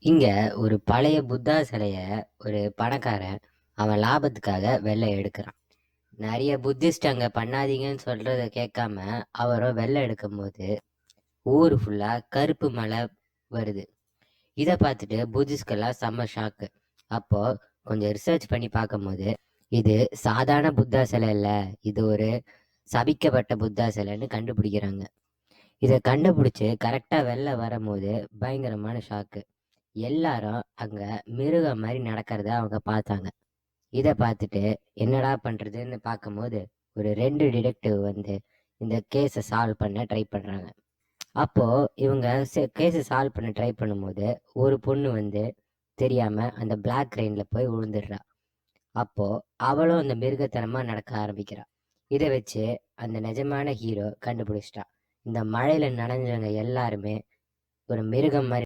இங்க ஒரு பழைய புத்தா சிலைய ஒரு பணக்காரன் அவன் லாபத்துக்காக வெள்ளை எடுக்கிறான். நிறைய புத்திஸ்ட் அங்க பண்ணாதீங்கன்னு சொல்றத கேட்காம அவரும் வெள்ளை எடுக்கும் போது ஊரு ஃபுல்லா கருப்பு மலை வருது. இதை பார்த்துட்டு புத்திஸ்ட்கெல்லாம் செம்ம ஷாக்கு. அப்போ கொஞ்சம் ரிசர்ச் பண்ணி பார்க்கும்போது இது சாதாரண புத்தா சிலை இல்ல, இது ஒரு சபிக்கப்பட்ட புத்தா சிலைன்னு கண்டுபிடிக்கிறாங்க. இதை கண்டுபிடிச்சு கரெக்டா வெளில வரும்போது பயங்கரமான ஷாக்கு. எல்லாரும் அங்க மிருகம் மாதிரி நடக்கிறத அவங்க பார்த்தாங்க. இதை பார்த்துட்டு என்னடா பண்றதுன்னு பார்க்கும்போது ஒரு 2 டிடெக்டிவ் வந்து இந்த கேஸை சால்வ் பண்ண ட்ரை பண்றாங்க. அப்போ இவங்க கேஸை சால்வ் பண்ண ட்ரை பண்ணும்போது ஒரு பொண்ணு வந்து தெரியாம அந்த பிளாக் ரெயின்ல போய் விழுந்துடுறா. அப்போ அவளும் அந்த மிருகத்தனமா நடக்க ஆரம்பிக்கிறா. இதை வச்சு அந்த நிஜமான ஹீரோ கண்டுபிடிச்சிட்டா. இந்த மழையில நனைஞ்சவங்க எல்லாருமே ஒரு மிருகம் மாதிரி